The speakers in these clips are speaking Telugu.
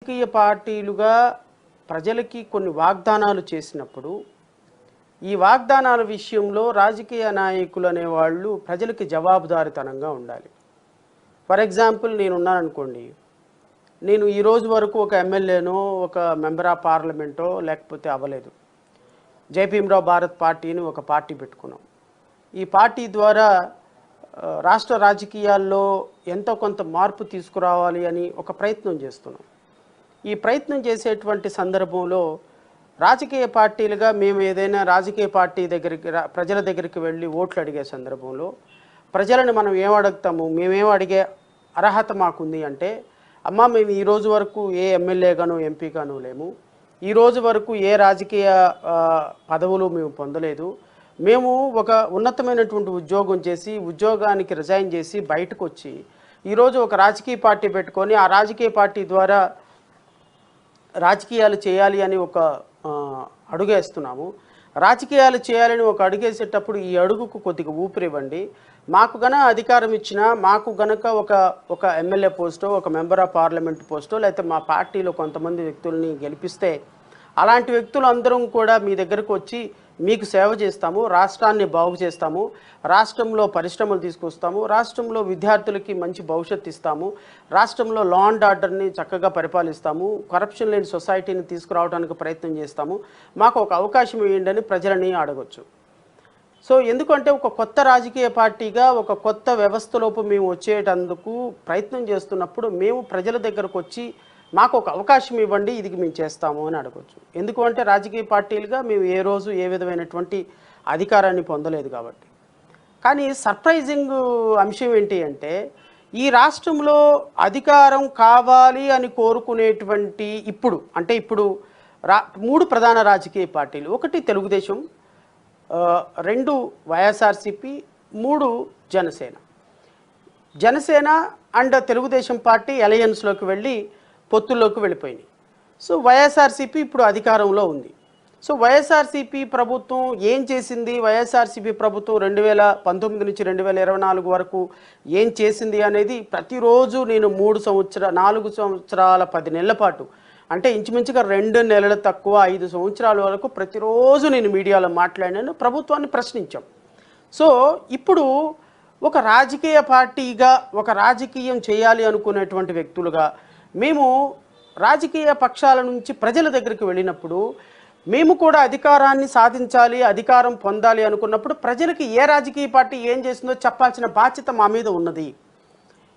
రాజకీయ పార్టీలుగా ప్రజలకి కొన్ని వాగ్దానాలు చేసినప్పుడు ఈ వాగ్దానాల విషయంలో రాజకీయ నాయకులు అనేవాళ్ళు ప్రజలకి జవాబుదారీతనంగా ఉండాలి. ఫర్ ఎగ్జాంపుల్ నేనున్నాననుకోండి, నేను ఈ రోజు వరకు ఒక ఎమ్మెల్యేనో ఒక మెంబర్ ఆఫ్ పార్లమెంటో లేకపోతే అవ్వలేదు. జయభీమరావు భారత్ పార్టీని ఒక పార్టీ పెట్టుకున్నాం. ఈ పార్టీ ద్వారా రాష్ట్ర రాజకీయాల్లో ఎంతో కొంత మార్పు తీసుకురావాలి అని ఒక ప్రయత్నం చేస్తున్నాం. ఈ ప్రయత్నం చేసేటువంటి సందర్భంలో రాజకీయ పార్టీలుగా మేము ఏదైనా రాజకీయ పార్టీ దగ్గరికి ప్రజల దగ్గరికి వెళ్ళి ఓట్లు అడిగే సందర్భంలో ప్రజలను మనం ఏం అడుగుతాము, మేమేం అడిగే అర్హత మాకుంది అంటే, అమ్మ మేము ఈ రోజు వరకు ఏ ఎమ్మెల్యేగానో ఎంపీగానో లేము, ఈ రోజు వరకు ఏ రాజకీయ పదవులు మేము పొందలేదు, మేము ఒక ఉన్నతమైనటువంటి ఉద్యోగం చేసి ఉద్యోగానికి రిజైన్ చేసి బయటకు వచ్చి ఈరోజు ఒక రాజకీయ పార్టీ పెట్టుకొని ఆ రాజకీయ పార్టీ ద్వారా రాజకీయాలు చేయాలి అని ఒక అడుగేస్తున్నాము. రాజకీయాలు చేయాలని ఒక అడుగేసేటప్పుడు ఈ అడుగుకు కొద్దిగా ఊపిరివ్వండి. మాకు అధికారం ఇచ్చినా మాకు గనక ఒక ఎమ్మెల్యే పోస్టో ఒక మెంబర్ ఆఫ్ పార్లమెంట్ పోస్టో లేకపోతే మా పార్టీలో కొంతమంది వ్యక్తుల్ని గెలిపిస్తే అలాంటి వ్యక్తులు అందరం కూడా మీ దగ్గరకు వచ్చి మీకు సేవ చేస్తాము, రాష్ట్రాన్ని బాగు చేస్తాము, రాష్ట్రంలో పరిశ్రమలు తీసుకొస్తాము, రాష్ట్రంలో విద్యార్థులకి మంచి భవిష్యత్తు ఇస్తాము, రాష్ట్రంలో లా అండ్ ఆర్డర్ని చక్కగా పరిపాలిస్తాము, కరప్షన్ లేని సొసైటీని తీసుకురావడానికి ప్రయత్నం చేస్తాము, మాకు ఒక అవకాశం ఇవ్వండి అని ప్రజలని అడగొచ్చు. సో ఎందుకంటే ఒక కొత్త రాజకీయ పార్టీగా ఒక కొత్త వ్యవస్థలోపు మేము వచ్చేటందుకు ప్రయత్నం చేస్తున్నప్పుడు మేము ప్రజల దగ్గరకు వచ్చి మాకు ఒక అవకాశం ఇవ్వండి, ఇది మేము చేస్తాము అని అడగవచ్చు. ఎందుకు అంటే రాజకీయ పార్టీలుగా మేము ఏ రోజు ఏ విధమైనటువంటి అధికారాన్ని పొందలేదు కాబట్టి. కానీ సర్ప్రైజింగ్ అంశం ఏంటి అంటే, ఈ రాష్ట్రంలో అధికారం కావాలి అని కోరుకునేటువంటి ఇప్పుడు మూడు ప్రధాన రాజకీయ పార్టీలు, ఒకటి తెలుగుదేశం, 2 వైఎస్ఆర్సీపీ, 3 జనసేన అండ్ తెలుగుదేశం పార్టీ అలయన్స్లోకి వెళ్ళి పొత్తుల్లోకి వెళ్ళిపోయినాయి. సో వైఎస్ఆర్సీపీ ఇప్పుడు అధికారంలో ఉంది. సో వైఎస్ఆర్సీపీ ప్రభుత్వం ఏం చేసింది, వైఎస్ఆర్సీపీ ప్రభుత్వం 2019 నుంచి 2024 వరకు ఏం చేసింది అనేది ప్రతిరోజు నేను 4 సంవత్సరాల 10 నెలల పాటు, అంటే ఇంచుమించుగా 2 నెలలు తక్కువ 5 సంవత్సరాల వరకు ప్రతిరోజు నేను మీడియాలో మాట్లాడినాను, ప్రభుత్వాన్ని ప్రశ్నించాం. సో ఇప్పుడు ఒక రాజకీయ పార్టీగా ఒక రాజకీయం చేయాలి అనుకునేటువంటి వ్యక్తులుగా మేము రాజకీయ పక్షాల నుంచి ప్రజల దగ్గరికి వెళ్ళినప్పుడు మేము కూడా అధికారాన్ని సాధించాలి, అధికారం పొందాలి అనుకున్నప్పుడు ప్రజలకి ఏ రాజకీయ పార్టీ ఏం చేసిందో చెప్పాల్సిన బాధ్యత మా మీద ఉన్నది.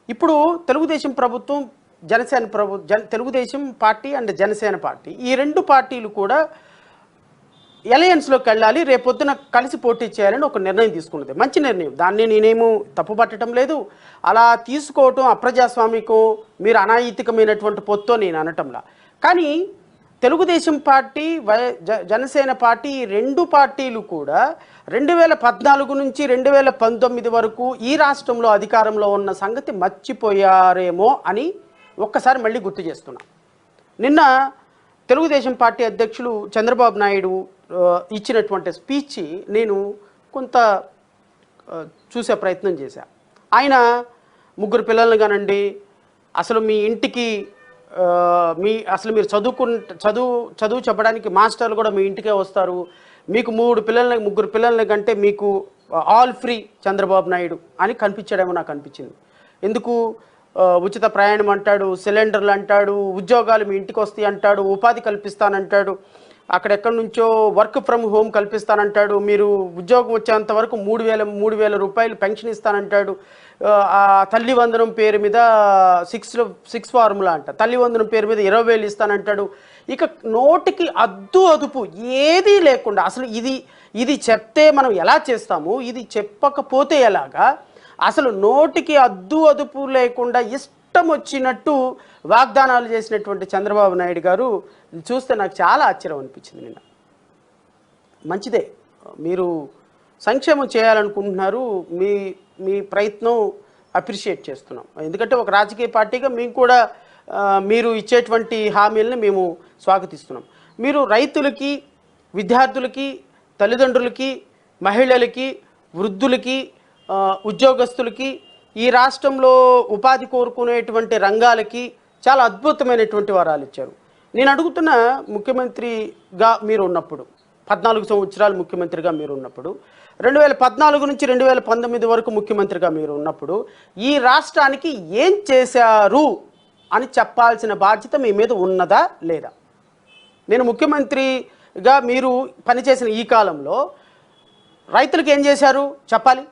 ఇప్పుడు తెలుగుదేశం ప్రభుత్వం, Telugu Desam party and Janasena party, ఈ 2 పార్టీలు కూడా అలయన్స్లోకి వెళ్ళాలి, రేపొద్దున కలిసి పోటీ చేయాలని ఒక నిర్ణయం తీసుకున్నది. మంచి నిర్ణయం, దాన్ని నేనేమో తప్పుపట్టడం లేదు. అలా తీసుకోవటం అప్రజాస్వామికం, మీరు అనాయితికమైనటువంటి పొత్తో నేను అనటంలా. కానీ తెలుగుదేశం పార్టీ, జనసేన పార్టీ, ఈ 2 పార్టీలు కూడా 2014 నుంచి 2019 వరకు ఈ రాష్ట్రంలో అధికారంలో ఉన్న సంగతి మర్చిపోయారేమో అని ఒక్కసారి మళ్ళీ గుర్తు చేస్తున్నా. నిన్న తెలుగుదేశం పార్టీ అధ్యక్షులు చంద్రబాబు నాయుడు ఇచ్చినటువంటి స్పీచ్ నేను కొంత చూసే ప్రయత్నం చేశా. ఆయన 3 పిల్లల్ని కానండి, అసలు మీ ఇంటికి అసలు మీరు చదువు చెప్పడానికి మాస్టర్లు కూడా మీ ఇంటికే వస్తారు, మీకు 3 పిల్లల్ని కంటే మీకు ఆల్ ఫ్రీ చంద్రబాబు నాయుడు అని కనిపించడేమో నాకు అనిపించింది. ఎందుకు ఉచిత ప్రయాణం అంటాడు, సిలిండర్లు అంటాడు, ఉద్యోగాలు మీ ఇంటికి వస్తాయి అంటాడు, ఉపాధి కల్పిస్తానంటాడు, అక్కడెక్కడి నుంచో వర్క్ ఫ్రమ్ హోమ్ కల్పిస్తానంటాడు, మీరు ఉద్యోగం వచ్చేంత వరకు 3,000 రూపాయలు పెన్షన్ ఇస్తానంటాడు, తల్లి వందనం పేరు మీద 6 ఫార్ములా అంట, తల్లి వందనం పేరు మీద 20,000 ఇస్తానంటాడు. ఇక నోటికి అదుపు ఏదీ లేకుండా, అసలు ఇది చెప్తే మనం ఎలా చేస్తాము, ఇది చెప్పకపోతే ఎలాగా, అసలు నోటికి అదుపు లేకుండా ఇష్టం వచ్చినట్టు వాగ్దానాలు చేసినటువంటి చంద్రబాబు నాయుడు గారు చూస్తే నాకు చాలా ఆశ్చర్యం అనిపించింది. నిన్న మంచిదే, మీరు సంక్షేమం చేయాలనుకుంటున్నారు, మీ ప్రయత్నం అప్రిషియేట్ చేస్తున్నాం. ఎందుకంటే ఒక రాజకీయ పార్టీగా మేము కూడా మీరు ఇచ్చేటువంటి హామీలను మేము స్వాగతిస్తున్నాం. మీరు రైతులకి, విద్యార్థులకి, తల్లిదండ్రులకి, మహిళలకి, వృద్ధులకి, ఉద్యోగస్తులకి, ఈ రాష్ట్రంలో ఉపాధి కోరుకునేటువంటి రంగాలకి చాలా అద్భుతమైనటువంటి వరాలు ఇచ్చారు. నేను అడుగుతున్న, ముఖ్యమంత్రిగా మీరు ఉన్నప్పుడు 14 సంవత్సరాలు ముఖ్యమంత్రిగా మీరు ఉన్నప్పుడు, 2014 నుంచి 2019 వరకు ముఖ్యమంత్రిగా మీరు ఉన్నప్పుడు ఈ రాష్ట్రానికి ఏం చేశారు అని చెప్పాల్సిన బాధ్యత మీ మీద ఉన్నదా లేదా? నేను ముఖ్యమంత్రిగా మీరు పనిచేసిన ఈ కాలంలో రైతులకు ఏం చేశారు చెప్పాలి,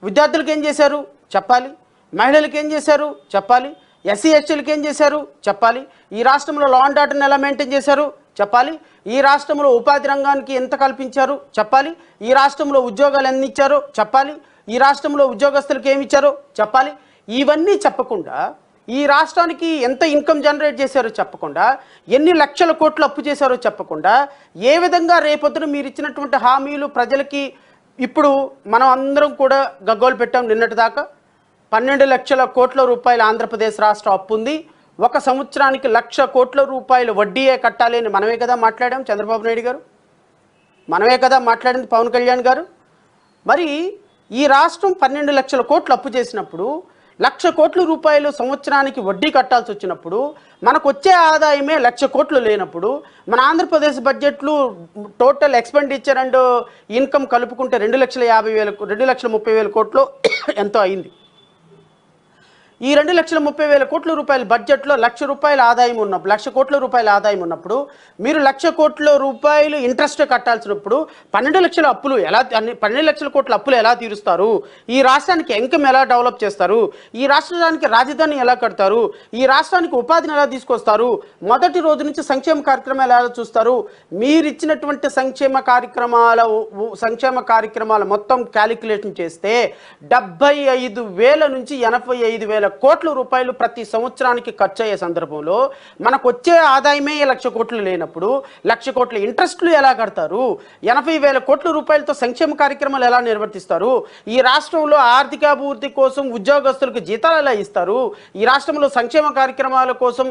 విద్యార్థులకు ఏం చేశారు చెప్పాలి, మహిళలకు ఏం చేశారు చెప్పాలి, ఎస్సీ ఎస్టీలకు ఏం చేశారు చెప్పాలి, ఈ రాష్ట్రంలో లా అండ్ ఆర్డర్ని ఎలా మెయింటైన్ చేశారు చెప్పాలి, ఈ రాష్ట్రంలో ఉపాధి రంగానికి ఎంత కల్పించారు చెప్పాలి, ఈ రాష్ట్రంలో ఉద్యోగాలు ఎన్ని ఇచ్చారో చెప్పాలి, ఈ రాష్ట్రంలో ఉద్యోగస్తులకు ఏమి ఇచ్చారో చెప్పాలి. ఇవన్నీ చెప్పకుండా, ఈ రాష్ట్రానికి ఎంత ఇన్కమ్ జనరేట్ చేశారో చెప్పకుండా, ఎన్ని లక్షల కోట్లు అప్పు చేశారో చెప్పకుండా, ఏ విధంగా రేపొద్దున మీరు ఇచ్చినటువంటి హామీలు ప్రజలకి ఇప్పుడు మనం అందరం కూడా గగ్గోలు పెట్టాం. నిన్నటి దాకా 12 లక్షల కోట్ల రూపాయల ఆంధ్రప్రదేశ్ రాష్ట్ర అప్పు ఉంది. ఒక సంవత్సరానికి 1,00,000 కోట్ల రూపాయలు వడ్డీయే కట్టాలి అని మనమే కదా మాట్లాడాం చంద్రబాబు నాయుడు గారు, మనమే కదా మాట్లాడింది పవన్ కళ్యాణ్ గారు. మరి ఈ రాష్ట్రం 12 లక్షల కోట్లు అప్పు చేసినప్పుడు, 1,00,000 కోట్ల రూపాయలు సంవత్సరానికి వడ్డీ కట్టాల్సి వచ్చినప్పుడు, మనకు వచ్చే ఆదాయమే 1,00,000 కోట్లు లేనప్పుడు, మన ఆంధ్రప్రదేశ్ బడ్జెట్లు టోటల్ ఎక్స్పెండిచర్ అండ్ ఇన్కమ్ కలుపుకుంటే 2,30,000 కోట్లు ఎంతో అయింది. ఈ 2,30,000 కోట్ల రూపాయల బడ్జెట్లో 1,00,000 రూపాయల ఆదాయం ఉన్నప్పుడు, 1,00,000 కోట్ల రూపాయల ఆదాయం ఉన్నప్పుడు, మీరు 1,00,000 కోట్ల రూపాయలు ఇంట్రెస్ట్ కట్టాల్సినప్పుడు 12 లక్షల అప్పులు ఎలా, 12 లక్షల కోట్ల అప్పులు ఎలా తీరుస్తారు? ఈ రాష్ట్రానికి ఇన్కమ్ ఎలా డెవలప్ చేస్తారు? ఈ రాష్ట్రానికి రాజధాని ఎలా కడతారు? ఈ రాష్ట్రానికి ఉపాధిని ఎలా తీసుకొస్తారు? మొదటి రోజు నుంచి సంక్షేమ కార్యక్రమాలు ఎలా చూస్తారు? మీరు ఇచ్చినటువంటి సంక్షేమ కార్యక్రమాల మొత్తం క్యాలిక్యులేషన్ చేస్తే 75,000 నుంచి 85,000 కోట్ల రూపాయలు ప్రతి సంవత్సరానికి ఖర్చు అయ్యే సందర్భంలో మనకు వచ్చే ఆదాయమే 1,00,000 కోట్లు లేనప్పుడు 1,00,000 కోట్ల ఇంట్రెస్ట్లు ఎలా కడతారు? 80,000 కోట్ల రూపాయలతో సంక్షేమ కార్యక్రమాలు ఎలా నిర్వర్తిస్తారు? ఈ రాష్ట్రంలో ఆర్థికాభివృద్ధి కోసం ఉద్యోగస్తులకు జీతాలు ఎలా ఇస్తారు? ఈ రాష్ట్రంలో సంక్షేమ కార్యక్రమాల కోసం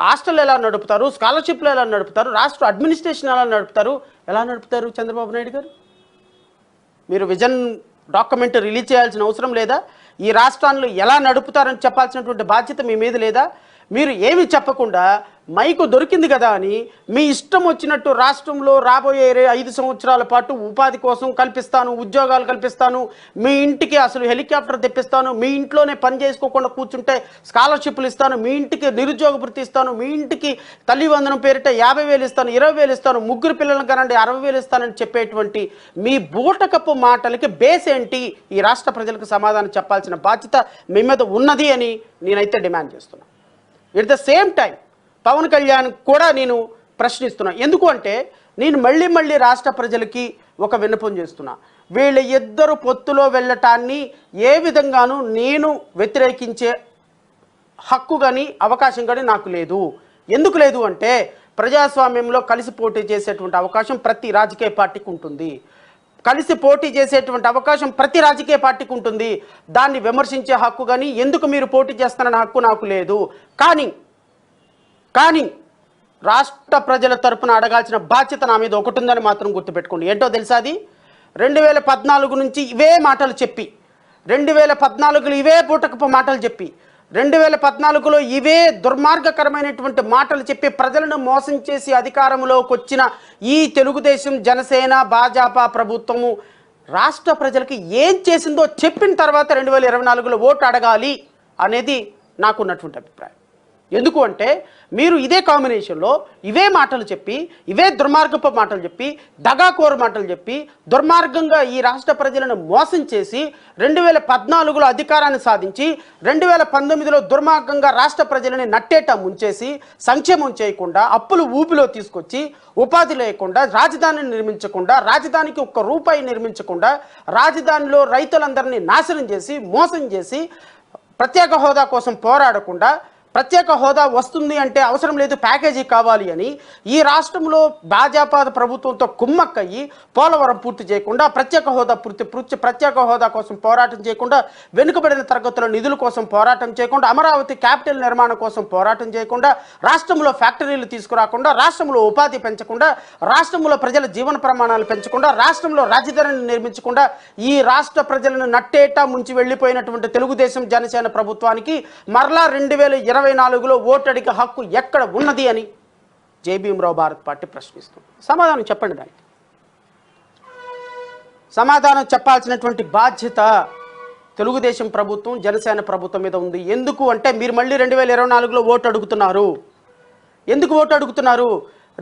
హాస్టల్ ఎలా నడుపుతారు? స్కాలర్షిప్లు ఎలా నడుపుతారు? రాష్ట్ర అడ్మినిస్ట్రేషన్ ఎలా నడుపుతారు చంద్రబాబు నాయుడు గారు? మీరు విజన్ డాక్యుమెంట్ రిలీజ్ చేయాల్సిన అవసరం లేదా? ఈ రాష్ట్రాన్ని ఎలా నడుపుతారని చెప్పాల్సినటువంటి బాధ్యత మీ మీద లేదా? మీరు ఏమి చెప్పకుండా మైకు దొరికింది కదా అని మీ ఇష్టం వచ్చినట్టు రాష్ట్రంలో రాబోయే 5 సంవత్సరాల పాటు ఉపాధి కోసం కల్పిస్తాను, ఉద్యోగాలు కల్పిస్తాను, మీ ఇంటికి అసలు హెలికాప్టర్ తెప్పిస్తాను, మీ ఇంట్లోనే పని చేసుకోకుండా కూర్చుంటే స్కాలర్షిప్లు ఇస్తాను, మీ ఇంటికి నిరుద్యోగ భృతి ఇస్తాను, మీ ఇంటికి తల్లి వందనం పేరిట 50,000 ఇస్తాను, 20,000 ఇస్తాను, ముగ్గురు పిల్లలను కనండి 60,000 ఇస్తానని చెప్పేటువంటి మీ బూటకప్పు మాటలకి బేస్ ఏంటి? ఈ రాష్ట్ర ప్రజలకు సమాధానం చెప్పాల్సిన బాధ్యత మీ మీద ఉన్నది అని నేనైతే డిమాండ్ చేస్తున్నాను. At the same time Pawan Kalyan కూడా నేను ప్రశ్నిస్తున్నా. ఎందుకు అంటే నేను మళ్ళీ రాష్ట్ర ప్రజలకి ఒక విన్నపం చేస్తున్నా. వీళ్ళ ఇద్దరు పొత్తులో వెళ్ళటాన్ని ఏ విధంగానూ నేను వ్యతిరేకించే హక్కు కానీ అవకాశం కానీ నాకు లేదు. ఎందుకు లేదు అంటే ప్రజాస్వామ్యంలో కలిసి పోటీ చేసేటువంటి అవకాశం ప్రతి రాజకీయ పార్టీకి ఉంటుంది. కలిసి పోటీ చేసేటువంటి అవకాశం ప్రతి రాజకీయ పార్టీకి ఉంటుంది. దాన్ని విమర్శించే హక్కు కానీ ఎందుకు మీరు పోటీ చేస్తారనే హక్కు నాకు లేదు. కానీ రాష్ట్ర ప్రజల తరపున అడగాల్సిన బాధ్యత నా మీద ఒకటి ఉందని మాత్రం గుర్తుపెట్టుకోండి. ఏంటో తెలుసా? అది 2014 నుంచి ఇవే మాటలు చెప్పి, 2014లో ఇవే పూటకపు మాటలు చెప్పి, 2014లో ఇవే దుర్మార్గకరమైనటువంటి మాటలు చెప్పి ప్రజలను మోసం చేసి అధికారంలోకి వచ్చిన ఈ తెలుగుదేశం, జనసేన, భాజపా ప్రభుత్వము రాష్ట్ర ప్రజలకి ఏం చేసిందో చెప్పిన తర్వాత 2024లో ఓటు అడగాలి అనేది నాకున్నటువంటి అభిప్రాయం. ఎందుకు అంటే మీరు ఇదే కాంబినేషన్లో ఇవే మాటలు చెప్పి, ఇవే దుర్మార్గపు మాటలు చెప్పి, దగాకోరు మాటలు చెప్పి, దుర్మార్గంగా ఈ రాష్ట్ర ప్రజలను మోసం చేసి 2014లో అధికారాన్ని సాధించి 2019లో దుర్మార్గంగా రాష్ట్ర ప్రజలని నట్టేట ముంచేసి, సంక్షేమం చేయకుండా, అప్పులు ఊపిలో తీసుకొచ్చి, ఉపాధి లేకుండా, రాజధానిని నిర్మించకుండా, రాజధానికి ఒక్క రూపాయి నిర్మించకుండా, రాజధానిలో రైతులందరినీ నాశనం చేసి, మోసం చేసి, ప్రత్యేక హోదా కోసం పోరాడకుండా, ప్రత్యేక హోదా వస్తుంది అంటే అవసరం లేదు ప్యాకేజీ కావాలి అని ఈ రాష్ట్రంలో భాజపా ప్రభుత్వంతో కుమ్మక్కయ్యి పోలవరం పూర్తి చేయకుండా, ప్రత్యేక హోదా కోసం పోరాటం చేయకుండా, వెనుకబడిన తరగతుల నిధుల కోసం పోరాటం చేయకుండా, అమరావతి క్యాపిటల్ నిర్మాణం కోసం పోరాటం చేయకుండా, రాష్ట్రంలో ఫ్యాక్టరీలు తీసుకురాకుండా, రాష్ట్రంలో ఉపాధి పెంచకుండా, రాష్ట్రంలో ప్రజల జీవన ప్రమాణాలు పెంచకుండా, రాష్ట్రంలో రాజధానిని నిర్మించకుండా ఈ రాష్ట్ర ప్రజలను నట్టేటా ముంచి వెళ్ళిపోయినటువంటి తెలుగుదేశం, జనసేన ప్రభుత్వానికి మరలా 2024 2024లో ఓటు అడిగే హక్కు ఎక్కడ ఉన్నది అని జేబీఎంరావు భారత్ పార్టీ ప్రశ్నిస్తుంది. సమాధానం చెప్పండి. దానికి సమాధానం చెప్పాల్సినటువంటి బాధ్యత తెలుగుదేశం ప్రభుత్వం, జనసేన ప్రభుత్వం మీద ఉంది. ఎందుకు అంటే మీరు మళ్ళీ 2024లో ఓటు అడుగుతున్నారు. ఎందుకు ఓటు అడుగుతున్నారు?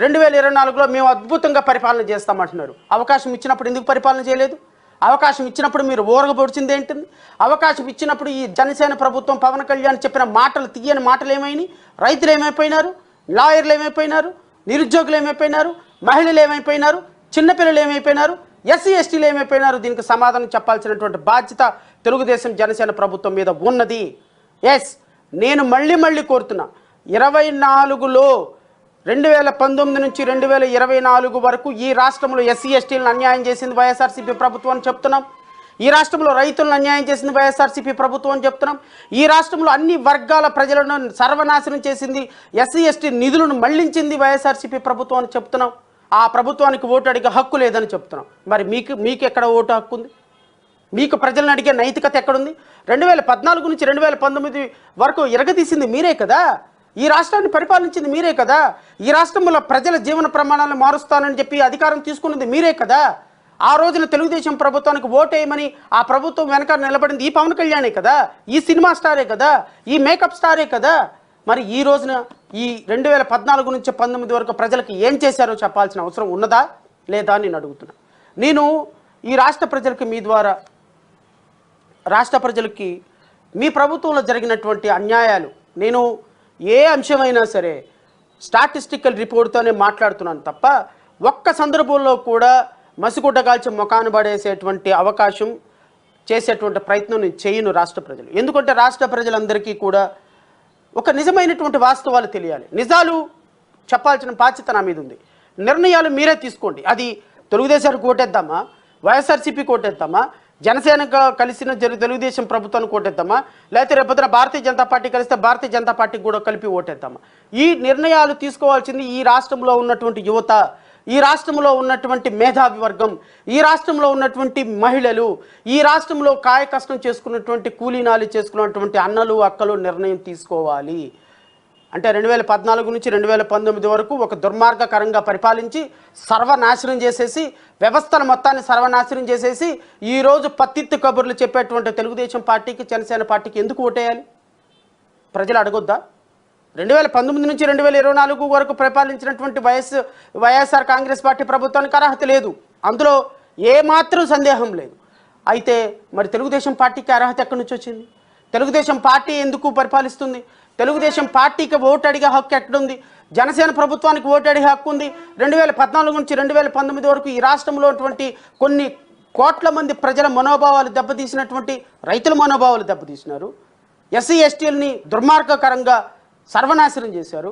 2024లో మేము అద్భుతంగా పరిపాలన చేస్తామంటున్నారు. అవకాశం ఇచ్చినప్పుడు ఎందుకు పరిపాలన చేయలేదు? అవకాశం ఇచ్చినప్పుడు మీరు ఊరగబొడిచింది ఏంటిది? అవకాశం ఇచ్చినప్పుడు ఈ జనసేన ప్రభుత్వం, పవన్ కళ్యాణ్ చెప్పిన మాటలు, తీయని మాటలు ఏమైనాయి? రైతులు ఏమైపోయినారు? లాయర్లు ఏమైపోయినారు? నిరుద్యోగులు ఏమైపోయినారు? మహిళలు ఏమైపోయినారు? చిన్నపిల్లలు ఏమైపోయినారు? ఎస్సీ ఎస్టీలు ఏమైపోయినారు? దీనికి సమాధానం చెప్పాల్సినటువంటి బాధ్యత తెలుగుదేశం జనసేన ప్రభుత్వం మీద ఉన్నది. ఎస్, నేను మళ్ళీ కోరుతున్నా, 24లో 2019 నుంచి 2024 వరకు ఈ రాష్ట్రంలో ఎస్సీ ఎస్టీలను అన్యాయం చేసింది వైఎస్ఆర్సీపీ ప్రభుత్వం అని చెప్తున్నాం. ఈ రాష్ట్రంలో రైతులను అన్యాయం చేసింది వైఎస్ఆర్సీపీ ప్రభుత్వం అని చెప్తున్నాం. ఈ రాష్ట్రంలో అన్ని వర్గాల ప్రజలను సర్వనాశనం చేసింది, ఎస్సీ ఎస్టీ నిధులను మళ్లించింది వైఎస్ఆర్సీపీ ప్రభుత్వం అని చెప్తున్నాం. ఆ ప్రభుత్వానికి ఓటు అడిగే హక్కు లేదని చెప్తున్నాం. మరి మీకు ఎక్కడ ఓటు హక్కు ఉంది? మీకు ప్రజలను అడిగే నైతికత ఎక్కడుంది? 2014 నుంచి 2019 వరకు ఎరగదీసింది మీరే కదా. ఈ రాష్ట్రాన్ని పరిపాలించింది మీరే కదా. ఈ రాష్ట్రంలో ప్రజల జీవన ప్రమాణాలను మారుస్తానని చెప్పి అధికారం తీసుకున్నది మీరే కదా. ఆ రోజున తెలుగుదేశం ప్రభుత్వానికి ఓటేయమని ఆ ప్రభుత్వం వెనక నిలబడింది ఈ పవన్ కళ్యాణే కదా, ఈ సినిమా స్టారే కదా, ఈ మేకప్ స్టారే కదా. మరి ఈ రోజున ఈ 2014 నుంచి 19 వరకు ప్రజలకు ఏం చేశారో చెప్పాల్సిన అవసరం ఉన్నదా లేదా అని నేను అడుగుతున్నా. నేను ఈ రాష్ట్ర ప్రజలకి, మీ ద్వారా రాష్ట్ర ప్రజలకి మీ ప్రభుత్వంలో జరిగినటువంటి అన్యాయాలు, నేను ఏ అంశమైనా సరే స్టాటిస్టికల్ రిపోర్ట్తోనే మాట్లాడుతున్నాను తప్ప ఒక్క సందర్భంలో కూడా మసిగుడ్డ కాల్చి ముఖాన్ని పడేసేటువంటి అవకాశం, చేసేటువంటి ప్రయత్నం నేను చేయను రాష్ట్ర ప్రజలు. ఎందుకంటే రాష్ట్ర ప్రజలందరికీ కూడా ఒక నిజమైనటువంటి వాస్తవాలు తెలియాలి. నిజాలు చెప్పాల్సిన బాధ్యత నా మీద ఉంది. నిర్ణయాలు మీరే తీసుకోండి. అది తెలుగుదేశానికి ఓటేద్దామా, వైఎస్ఆర్సీపీకి ఓటేద్దామా, జనసేన కలిసిన తెలుగుదేశం ప్రభుత్వానికి ఓటేద్దామా, లేకపోతే రేపొద్దున భారతీయ జనతా పార్టీ కలిస్తే భారతీయ జనతా పార్టీకి కూడా కలిపి ఓటేద్దామా? ఈ నిర్ణయాలు తీసుకోవాల్సింది ఈ రాష్ట్రంలో ఉన్నటువంటి యువత, ఈ రాష్ట్రంలో ఉన్నటువంటి మేధావి వర్గం, ఈ రాష్ట్రంలో ఉన్నటువంటి మహిళలు, ఈ రాష్ట్రంలో కాయ కష్టం చేసుకున్నటువంటి కూలీనాలు చేసుకున్నటువంటి అన్నలు అక్కలు నిర్ణయం తీసుకోవాలి. అంటే 2014 నుంచి 2019 వరకు ఒక దుర్మార్గకరంగా పరిపాలించి సర్వనాశనం చేసేసి, వ్యవస్థల మొత్తాన్ని సర్వనాశనం చేసేసి, ఈరోజు పత్తిత్తు కబుర్లు చెప్పేటువంటి తెలుగుదేశం పార్టీకి, జనసేన పార్టీకి ఎందుకు ఓటేయాలి? ప్రజలు అడగొద్దా? 2019 నుంచి 2024 వరకు పరిపాలించినటువంటి వైఎస్ఆర్ కాంగ్రెస్ పార్టీ ప్రభుత్వానికి అర్హత లేదు, అందులో ఏమాత్రం సందేహం లేదు. అయితే మరి తెలుగుదేశం పార్టీకి అర్హత ఎక్కడి నుంచి వచ్చింది? తెలుగుదేశం పార్టీ ఎందుకు పరిపాలిస్తుంది? తెలుగుదేశం పార్టీకి ఓటు అడిగే హక్కు ఎక్కడుంది? జనసేన ప్రభుత్వానికి ఓటు అడిగే హక్కు ఉంది. 2014 నుంచి 2019 వరకు ఈ రాష్ట్రంలో ఉన్నటువంటి కొన్ని కోట్ల మంది ప్రజల మనోభావాలు దెబ్బతీసినటువంటి రైతుల మనోభావాలు దెబ్బతీసినారు. ఎస్సీ ఎస్టీలని దుర్మార్గకరంగా సర్వనాశనం చేశారు.